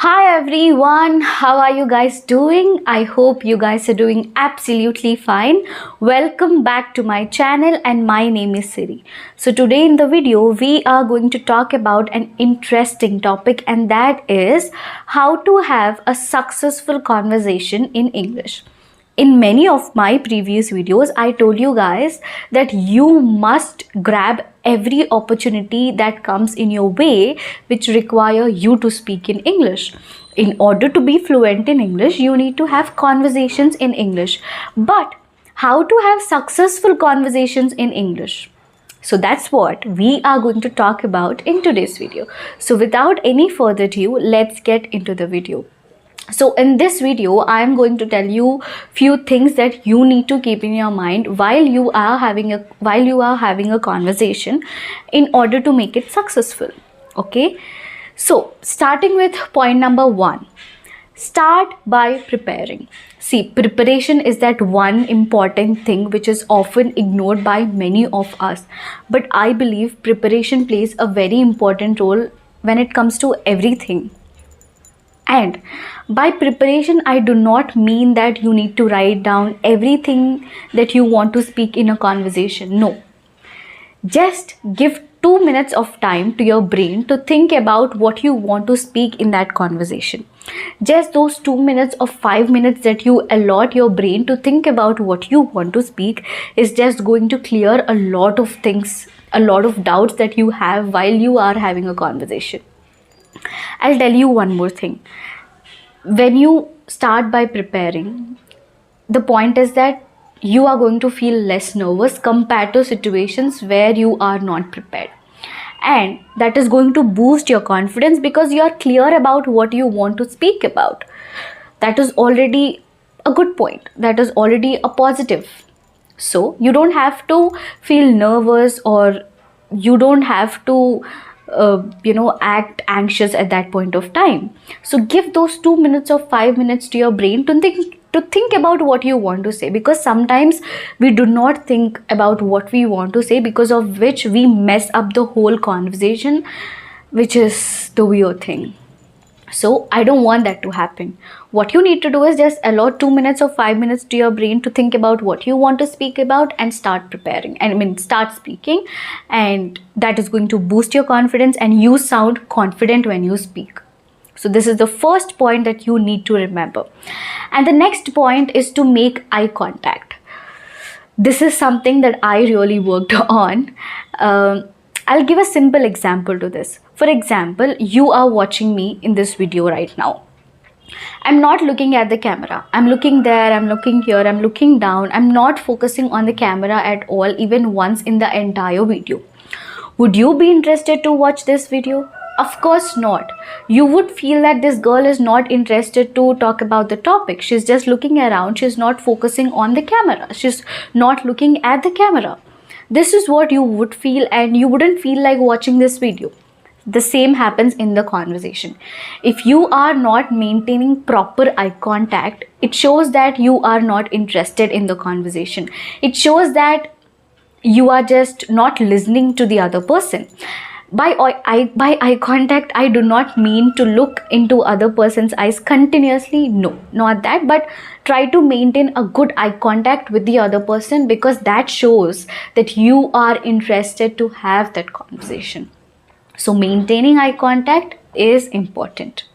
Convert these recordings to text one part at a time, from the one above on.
Hi everyone, how are you guys doing? I hope you guys are doing absolutely fine. Welcome back to my channel and my name is Siri. So today in the video we are going to talk about an interesting topic, and that is how to have a successful conversation in English. In many of my previous videos, I told you guys that you must grab every opportunity that comes in your way which require you to speak in English. In order to be fluent in English, you need to have conversations in English. But how to have successful conversations in English? So that's what we are going to talk about in today's video. So without any further ado, let's get into the video. So in this video, I am going to tell you few things that you need to keep in your mind while you are having a conversation in order to make it successful. Okay. So starting with point number 1, start by preparing. See, preparation is that one important thing which is often ignored by many of us. But I believe preparation plays a very important role when it comes to everything. And by preparation, I do not mean that you need to write down everything that you want to speak in a conversation. No. Just give 2 minutes of time to your brain to think about what you want to speak in that conversation. Just those 2 minutes or 5 minutes that you allot your brain to think about what you want to speak is just going to clear a lot of things, a lot of doubts that you have while you are having a conversation. I'll tell you one more thing. When you start by preparing, the point is that you are going to feel less nervous compared to situations where you are not prepared. And that is going to boost your confidence because you are clear about what you want to speak about. That is already a good point. That is already a positive. So you don't have to feel nervous, or you don't have to act anxious at that point of time. So give those 2 minutes or 5 minutes to your brain to think about what you want to say, because sometimes we do not think about what we want to say, because of which we mess up the whole conversation, which is the weird thing. So I don't want that to happen. What you need to do is just allot 2 minutes or 5 minutes to your brain to think about what you want to speak about and start preparing. Start speaking, and that is going to boost your confidence and you sound confident when you speak. So this is the first point that you need to remember. And the next point is to make eye contact. This is something that I really worked on. I'll give a simple example to this. For example, you are watching me in this video right now. I'm not looking at the camera. I'm looking there, I'm looking here, I'm looking down. I'm not focusing on the camera at all, even once in the entire video. Would you be interested to watch this video? Of course not. You would feel that this girl is not interested to talk about the topic. She's just looking around. She's not focusing on the camera. She's not looking at the camera. This is what you would feel, and you wouldn't feel like watching this video. The same happens in the conversation. If you are not maintaining proper eye contact, it shows that you are not interested in the conversation. It shows that you are just not listening to the other person. By eye contact, I do not mean to look into other person's eyes continuously. No, not that. But try to maintain a good eye contact with the other person, because that shows that you are interested to have that conversation. So maintaining eye contact is important.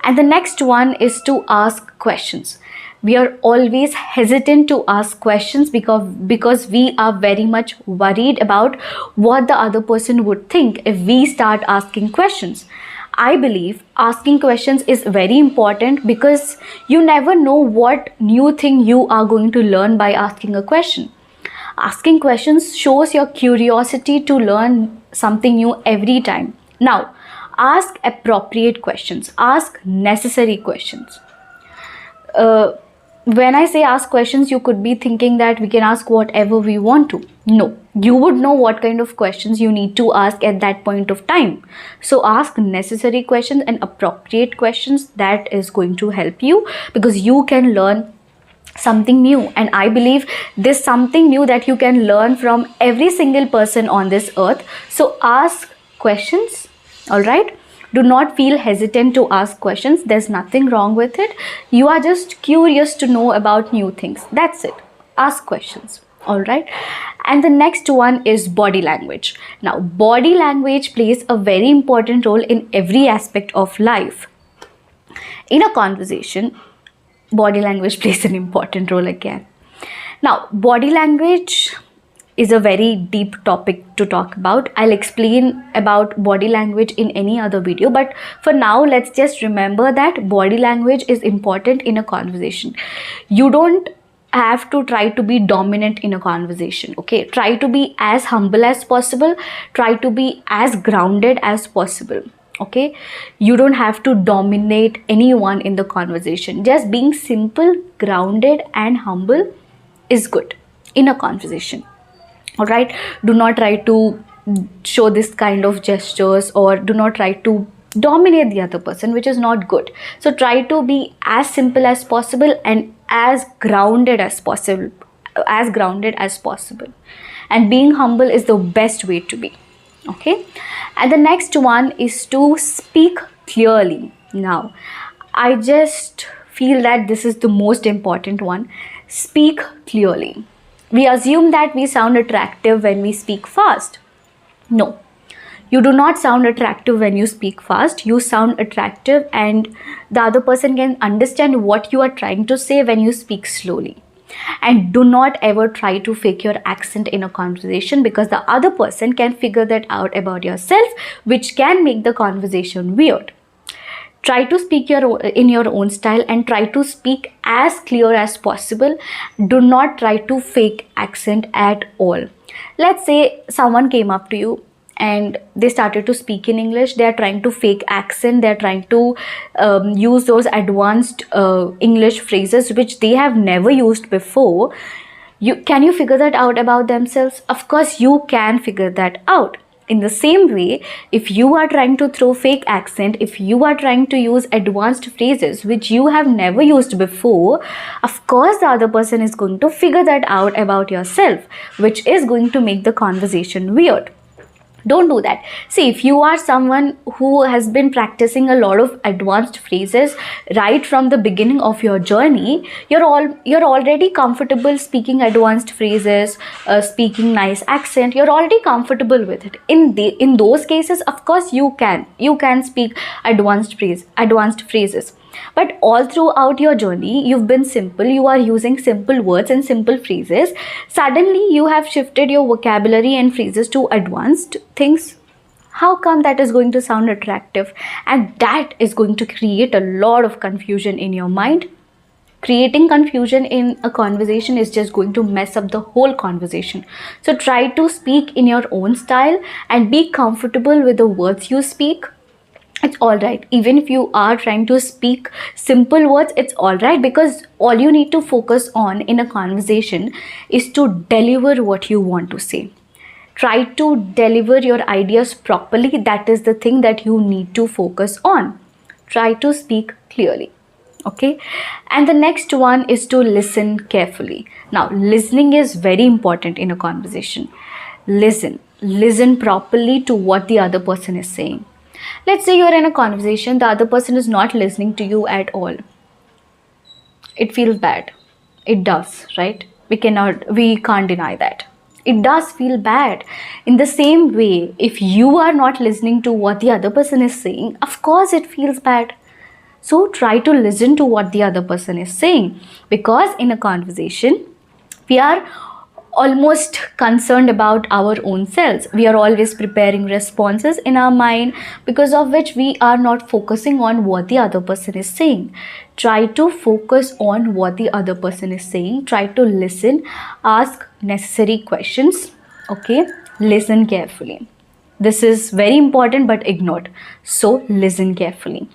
And the next one is to ask questions. We are always hesitant to ask questions because we are very much worried about what the other person would think if we start asking questions. I believe asking questions is very important because you never know what new thing you are going to learn by asking a question. Asking questions shows your curiosity to learn something new every time. Now, ask appropriate questions. Ask necessary questions. When I say ask questions, you could be thinking that we can ask whatever we want to. No, you would know what kind of questions you need to ask at that point of time. So ask necessary questions and appropriate questions. That is going to help you, because you can learn something new. And I believe there's something new that you can learn from every single person on this earth. So ask questions. All right. Do not feel hesitant to ask questions. There's nothing wrong with it. You are just curious to know about new things. That's it. Ask questions. All right. And the next one is body language. Now, body language plays a very important role in every aspect of life. In a conversation, body language plays an important role again. Now, body language is a very deep topic to talk about. I'll explain about body language in any other video, but for now, let's just remember that body language is important in a conversation. You don't have to try to be dominant in a conversation, okay? Try to be as humble as possible. Try to be as grounded as possible. Okay, you don't have to dominate anyone in the conversation. Just being simple, grounded, and humble is good in a conversation. All right, do not try to show this kind of gestures, or do not try to dominate the other person, which is not good. So try to be as simple as possible and as grounded as possible. And being humble is the best way to be. Okay, and the next one is to speak clearly. Now, I just feel that this is the most important one. Speak clearly. We assume that we sound attractive when we speak fast. No, you do not sound attractive when you speak fast. You sound attractive, and the other person can understand what you are trying to say when you speak slowly. And do not ever try to fake your accent in a conversation, because the other person can figure that out about yourself, which can make the conversation weird. Try to speak in your own style, and try to speak as clear as possible. Do not try to fake accent at all. Let's say someone came up to you and they started to speak in English. They are trying to fake accent. They are trying to use those advanced English phrases which they have never used before. Can you figure that out about themselves? Of course, you can figure that out. In the same way, if you are trying to throw fake accent, if you are trying to use advanced phrases which you have never used before, of course the other person is going to figure that out about yourself, which is going to make the conversation weird. Don't do that. See, if you are someone who has been practicing a lot of advanced phrases right from the beginning of your journey, you're already comfortable speaking advanced phrases, speaking nice accent. You're already comfortable with it. In those cases, of course, you can speak advanced phrases. But all throughout your journey, you've been simple. You are using simple words and simple phrases. Suddenly, you have shifted your vocabulary and phrases to advanced things. How come that is going to sound attractive? And that is going to create a lot of confusion in your mind. Creating confusion in a conversation is just going to mess up the whole conversation. So try to speak in your own style and be comfortable with the words you speak. It's all right. Even if you are trying to speak simple words, it's all right, because all you need to focus on in a conversation is to deliver what you want to say. Try to deliver your ideas properly. That is the thing that you need to focus on. Try to speak clearly. Okay. And the next one is to listen carefully. Now, listening is very important in a conversation. Listen properly to what the other person is saying. Let's say you're in a conversation, the other person is not listening to you at all. It feels bad. It does, right? We can't deny that. It does feel bad. In the same way, if you are not listening to what the other person is saying, of course it feels bad. So try to listen to what the other person is saying, because in a conversation, we are almost concerned about our own selves. We are always preparing responses in our mind, because of which we are not focusing on what the other person is saying. Try to focus on what the other person is saying. Try to listen, ask necessary questions. Okay, listen carefully. This is very important but ignored. So listen carefully.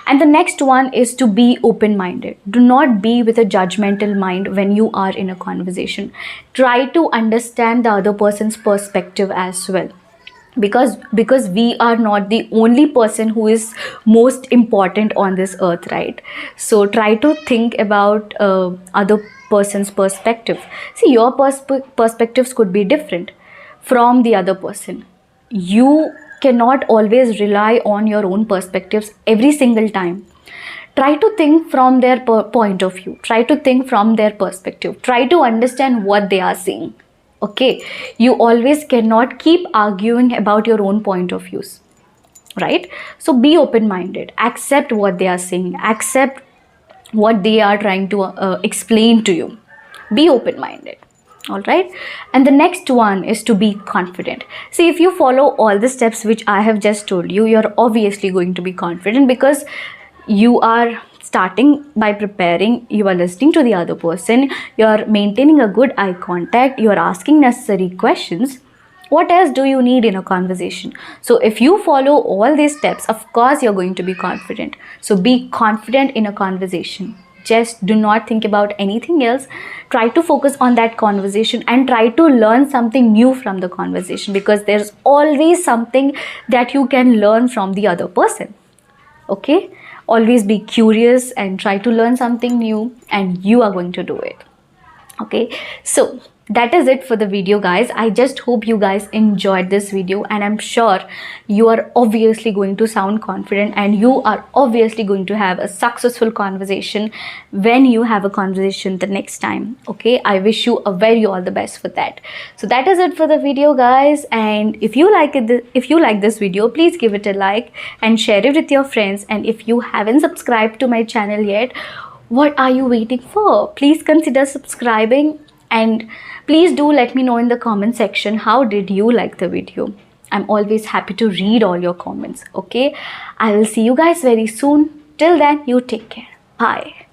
And the next one is to be open-minded. Do not be with a judgmental mind when you are in a conversation. Try to understand the other person's perspective as well. Because we are not the only person who is most important on this earth, right? So try to think about other person's perspective. See, your perspectives could be different from the other person. You cannot always rely on your own perspectives every single time. Try to think from their point of view. Try to think from their perspective. Try to understand what they are saying. Okay, you always cannot keep arguing about your own point of views, right? So be open minded, accept what they are saying, accept what they are trying to explain to you. Be open minded. All right, and the next one is to be confident. See, if you follow all the steps which I have just told you, you're obviously going to be confident, because you are starting by preparing, you are listening to the other person, you are maintaining a good eye contact, you are asking necessary questions. What else do you need in a conversation? So if you follow all these steps, of course you're going to be confident. So be confident in a conversation. Just do not think about anything else. Try to focus on that conversation and try to learn something new from the conversation, because there's always something that you can learn from the other person. Okay, always be curious and try to learn something new, and you are going to do it. Okay, so that is it for the video, guys. I just hope you guys enjoyed this video, and I'm sure you are obviously going to sound confident, and you are obviously going to have a successful conversation when you have a conversation the next time. Okay, I wish you a very all the best for that. So that is it for the video, guys, and if you like this video, please give it a like and share it with your friends. And if you haven't subscribed to my channel yet, what are you waiting for? Please consider subscribing, and please do let me know in the comment section how did you like the video. I'm always happy to read all your comments. Okay, I will see you guys very soon. Till then, you take care. Bye.